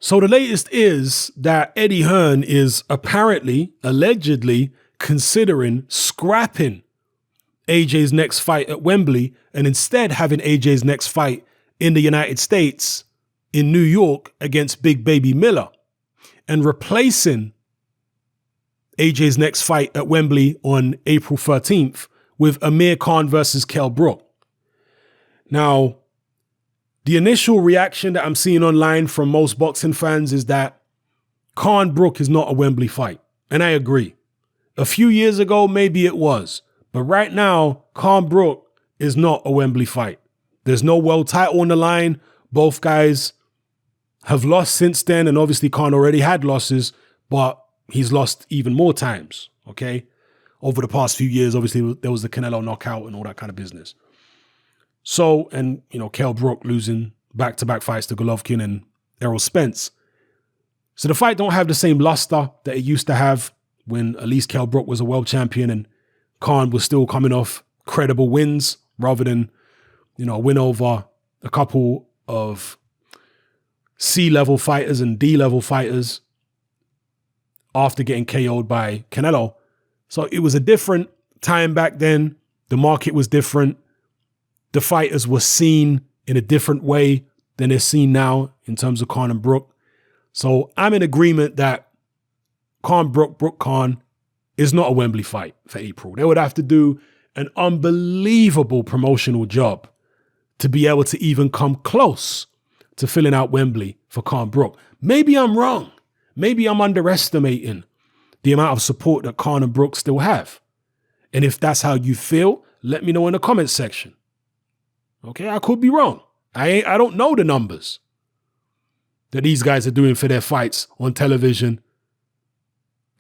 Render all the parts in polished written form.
So the latest is that Eddie Hearn is allegedly considering scrapping AJ's next fight at Wembley and instead having AJ's next fight in the United States in New York against Big Baby Miller and replacing AJ's next fight at Wembley on April 13th with Amir Khan versus Kell Brook. Now, the initial reaction that I'm seeing online from most boxing fans is that Khan Brook is not a Wembley fight. And I agree. A few years ago, maybe it was. But right now, Khan Brook is not a Wembley fight. There's no world title on the line. Both guys have lost since then. And obviously Khan already had losses, but he's lost even more times, okay? Over the past few years, obviously there was the Canelo knockout and all that kind of business. So, and, Kell Brook losing back-to-back fights to Golovkin and Errol Spence. So the fight don't have the same luster that it used to have when at least Kell Brook was a world champion and Khan was still coming off credible wins rather than, a win over a couple of C-level fighters and D-level fighters after getting KO'd by Canelo. So it was a different time back then. The market was different. The fighters were seen in a different way than they're seen now in terms of Khan and Brook. So I'm in agreement that Khan Brook, Brook Khan is not a Wembley fight for April. They would have to do an unbelievable promotional job to be able to even come close to filling out Wembley for Khan Brook. Maybe I'm wrong. Maybe I'm underestimating the amount of support that Khan and Brook still have. And if that's how you feel, let me know in the comments section. Okay, I could be wrong. I don't know the numbers that these guys are doing for their fights on television.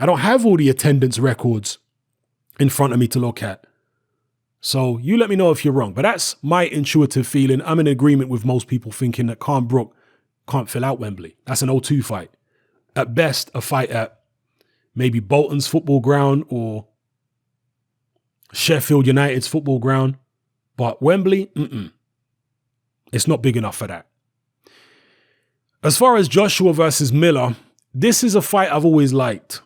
I don't have all the attendance records in front of me to look at. So you let me know if you're wrong. But that's my intuitive feeling. I'm in agreement with most people thinking that Khan Brook can't fill out Wembley. That's an 0-2 fight. At best, a fight at maybe Bolton's football ground or Sheffield United's football ground. But Wembley, it's not big enough for that. As far as Joshua versus Miller, this is a fight I've always liked.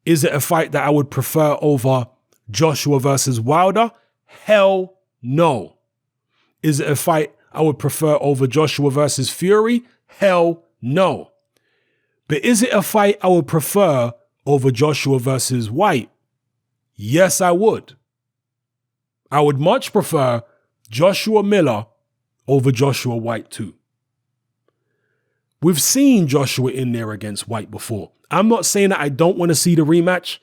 Is it a fight that I would prefer over Joshua versus Wilder? Hell no. Is it a fight I would prefer over Joshua versus Fury? Hell no. But is it a fight I would prefer over Joshua versus White? Yes, I would. I would much prefer Joshua Miller over Joshua White too. We've seen Joshua in there against White before. I'm not saying that I don't want to see the rematch,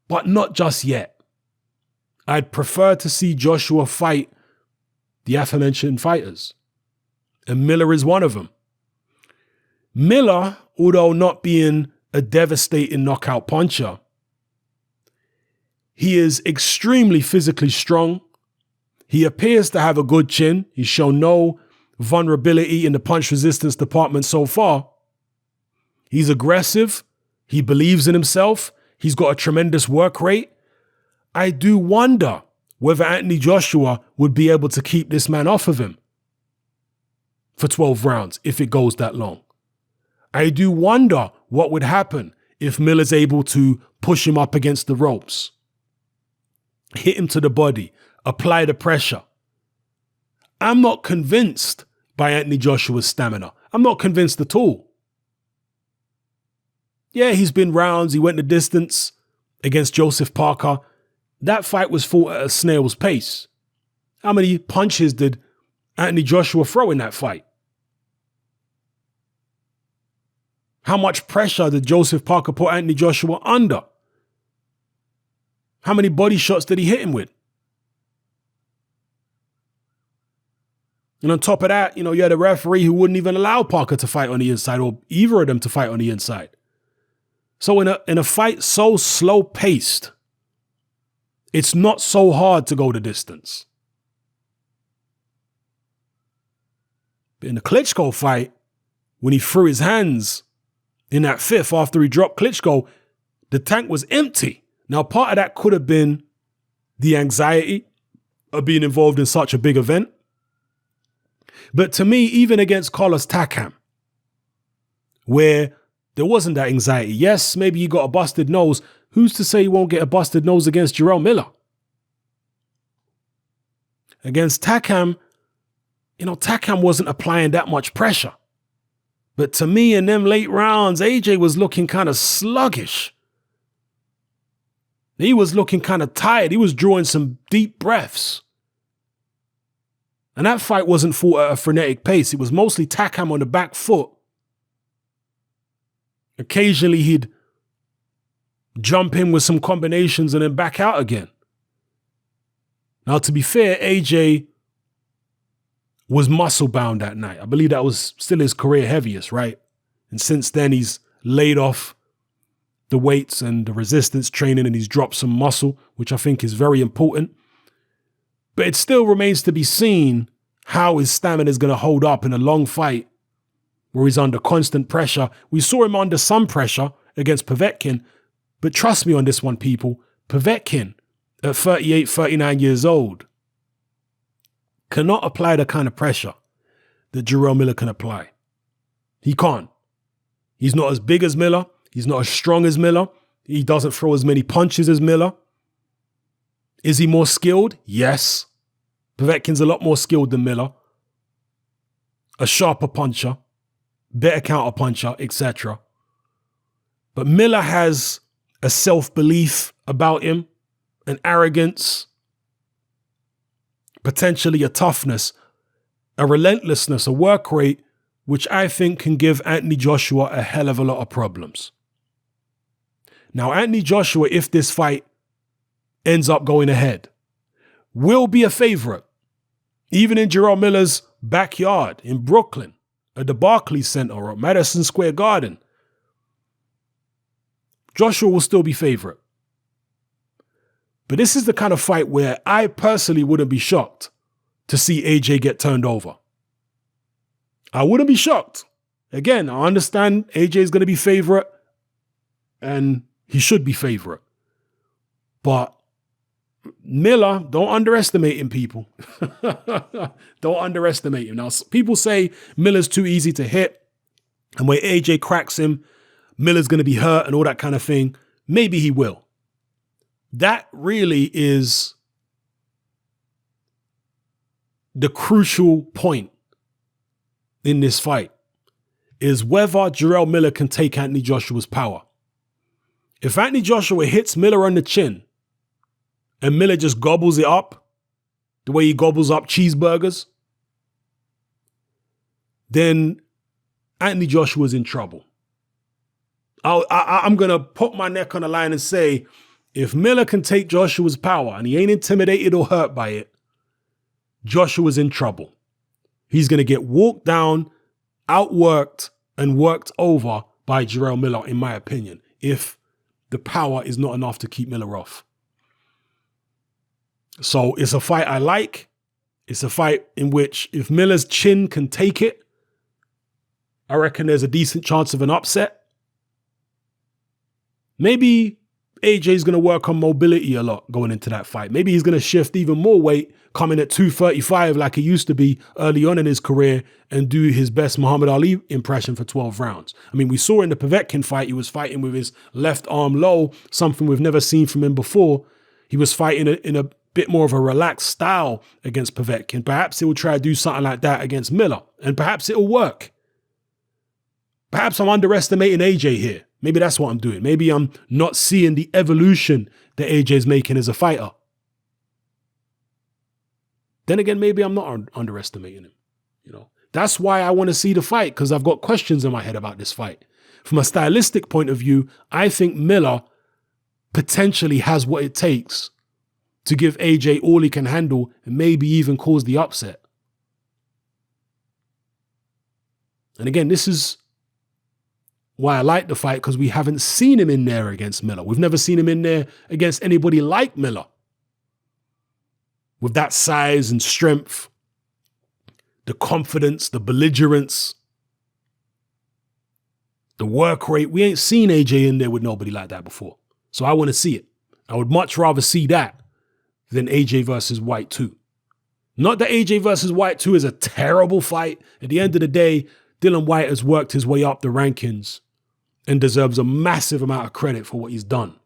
but not just yet. I'd prefer to see Joshua fight the aforementioned fighters. And Miller is one of them. Miller, although not being a devastating knockout puncher, he is extremely physically strong. He appears to have a good chin. He's shown no vulnerability in the punch resistance department so far. He's aggressive. He believes in himself. He's got a tremendous work rate. I do wonder whether Anthony Joshua would be able to keep this man off of him for 12 rounds if it goes that long. I do wonder what would happen if Miller's able to push him up against the ropes, hit him to the body, apply the pressure. I'm not convinced by Anthony Joshua's stamina. I'm not convinced at all. Yeah, he's been rounds. He went the distance against Joseph Parker. That fight was fought at a snail's pace. How many punches did Anthony Joshua throw in that fight? How much pressure did Joseph Parker put Anthony Joshua under? How many body shots did he hit him with? And on top of that, you had a referee who wouldn't even allow Parker to fight on the inside or either of them to fight on the inside. So in a fight so slow-paced, it's not so hard to go the distance. But in the Klitschko fight, when he threw his hands in that fifth after he dropped Klitschko, the tank was empty. Now, part of that could have been the anxiety of being involved in such a big event. But to me, even against Carlos Takam, where there wasn't that anxiety. Yes, maybe you got a busted nose. Who's to say you won't get a busted nose against Jarrell Miller? Against Takam, Takam wasn't applying that much pressure. But to me, in them late rounds, AJ was looking kind of sluggish. He was looking kind of tired. He was drawing some deep breaths. And that fight wasn't fought at a frenetic pace. It was mostly Takam on the back foot. Occasionally, he'd jump in with some combinations and then back out again. Now, to be fair, AJ was muscle bound that night. I believe that was still his career heaviest, right? And since then, he's laid off the weights and the resistance training and he's dropped some muscle, which I think is very important. But it still remains to be seen how his stamina is going to hold up in a long fight where he's under constant pressure. We saw him under some pressure against Povetkin, but trust me on this one, people, Povetkin at 38, 39 years old cannot apply the kind of pressure that Jarrell Miller can apply. He can't. He's not as big as Miller. He's not as strong as Miller. He doesn't throw as many punches as Miller. Is he more skilled? Yes. Povetkin's a lot more skilled than Miller. A sharper puncher, better counter puncher, etc. But Miller has a self-belief about him, an arrogance, potentially a toughness, a relentlessness, a work rate, which I think can give Anthony Joshua a hell of a lot of problems. Now, Anthony Joshua, if this fight ends up going ahead, will be a favorite, even in Jarrell Miller's backyard in Brooklyn, at the Barclays Center or Madison Square Garden. Joshua will still be favorite. But this is the kind of fight where I personally wouldn't be shocked to see AJ get turned over. I wouldn't be shocked. Again, I understand AJ is going to be favorite and he should be favorite. But Miller, don't underestimate him, people. Don't underestimate him. Now, people say Miller's too easy to hit, and when AJ cracks him, Miller's going to be hurt and all that kind of thing. Maybe he will. That really is the crucial point in this fight, is whether Jarrell Miller can take Anthony Joshua's power. If Anthony Joshua hits Miller on the chin and Miller just gobbles it up the way he gobbles up cheeseburgers, then Anthony Joshua's in trouble. I'm going to put my neck on the line and say, if Miller can take Joshua's power and he ain't intimidated or hurt by it, Joshua's in trouble. He's going to get walked down, outworked, and worked over by Jarrell Miller, in my opinion, if the power is not enough to keep Miller off. So it's a fight I like. It's a fight in which if Miller's chin can take it, I reckon there's a decent chance of an upset. Maybe AJ's going to work on mobility a lot going into that fight. Maybe he's going to shift even more weight, coming at 235 like he used to be early on in his career, and do his best Muhammad Ali impression for 12 rounds. I mean, we saw in the Povetkin fight, he was fighting with his left arm low, something we've never seen from him before. He was fighting in a bit more of a relaxed style against Povetkin. Perhaps he will try to do something like that against Miller, and perhaps it'll work. Perhaps I'm underestimating AJ here. Maybe that's what I'm doing. Maybe I'm not seeing the evolution that AJ's making as a fighter. Then again, maybe I'm not underestimating him. That's why I want to see the fight, because I've got questions in my head about this fight. From a stylistic point of view, I think Miller potentially has what it takes to give AJ all he can handle and maybe even cause the upset. And again, this is why I like the fight, because we haven't seen him in there against Miller. We've never seen him in there against anybody like Miller. With that size and strength, the confidence, the belligerence, the work rate. We ain't seen AJ in there with nobody like that before. So I want to see it. I would much rather see that than AJ versus White 2. Not that AJ versus White 2 is a terrible fight. At the end of the day, Dylan White has worked his way up the rankings and deserves a massive amount of credit for what he's done.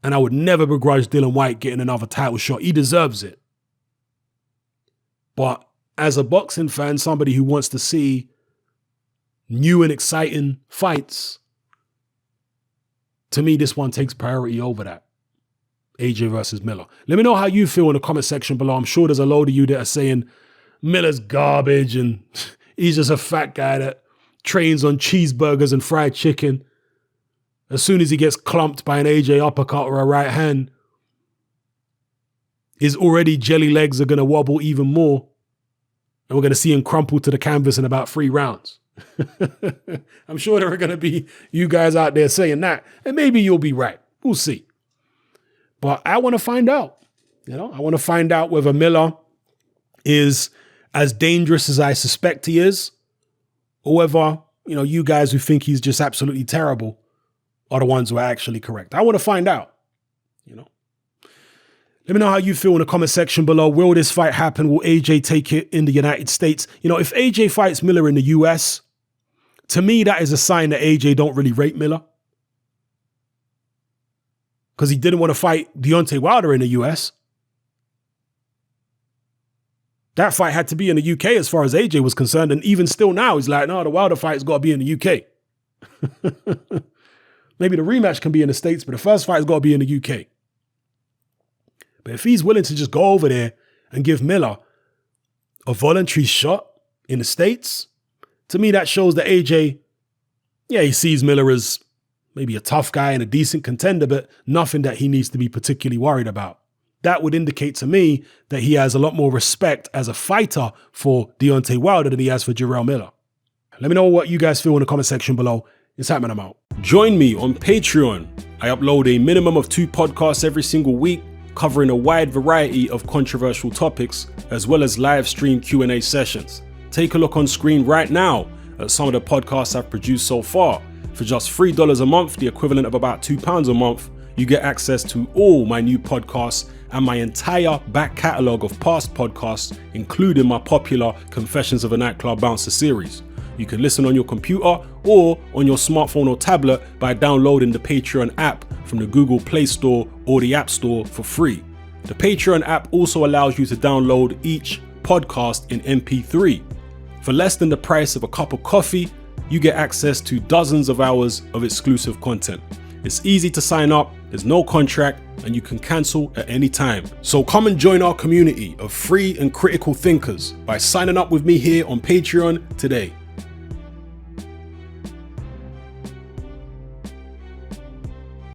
And I would never begrudge Dylan White getting another title shot. He deserves it. But as a boxing fan, somebody who wants to see new and exciting fights, to me, this one takes priority over that. AJ versus Miller. Let me know how you feel in the comment section below. I'm sure there's a load of you that are saying Miller's garbage and he's just a fat guy that trains on cheeseburgers and fried chicken. As soon as he gets clumped by an AJ uppercut or a right hand, his already jelly legs are going to wobble even more. And we're going to see him crumple to the canvas in about 3 rounds. I'm sure there are going to be you guys out there saying that. And maybe you'll be right. We'll see. But I want to find out. I want to find out whether Miller is as dangerous as I suspect he is, or whether, you guys who think he's just absolutely terrible are the ones who are actually correct. I want to find out. Let me know how you feel in the comment section below. Will this fight happen? Will AJ take it in the United States? If AJ fights Miller in the US, to me, that is a sign that AJ don't really rate Miller. Because he didn't want to fight Deontay Wilder in the US. That fight had to be in the UK as far as AJ was concerned. And even still now, he's like, no, the Wilder fight's got to be in the UK. Maybe the rematch can be in the States, but the first fight's got to be in the UK. But if he's willing to just go over there and give Miller a voluntary shot in the States, to me, that shows that AJ, he sees Miller as maybe a tough guy and a decent contender, but nothing that he needs to be particularly worried about. That would indicate to me that he has a lot more respect as a fighter for Deontay Wilder than he has for Jarrell Miller. Let me know what you guys feel in the comment section below. It's happening, I'm out. Join me on Patreon. I upload a minimum of 2 podcasts every single week, covering a wide variety of controversial topics, as well as live stream Q&A sessions. Take a look on screen right now at some of the podcasts I've produced so far. For just $3 a month, the equivalent of about £2 a month, you get access to all my new podcasts and my entire back catalogue of past podcasts, including my popular Confessions of a Nightclub Bouncer series. You can listen on your computer or on your smartphone or tablet by downloading the Patreon app from the Google Play Store or the App Store for free. The Patreon app also allows you to download each podcast in MP3. For less than the price of a cup of coffee, you get access to dozens of hours of exclusive content. It's easy to sign up, there's no contract, and you can cancel at any time. So come and join our community of free and critical thinkers by signing up with me here on Patreon today.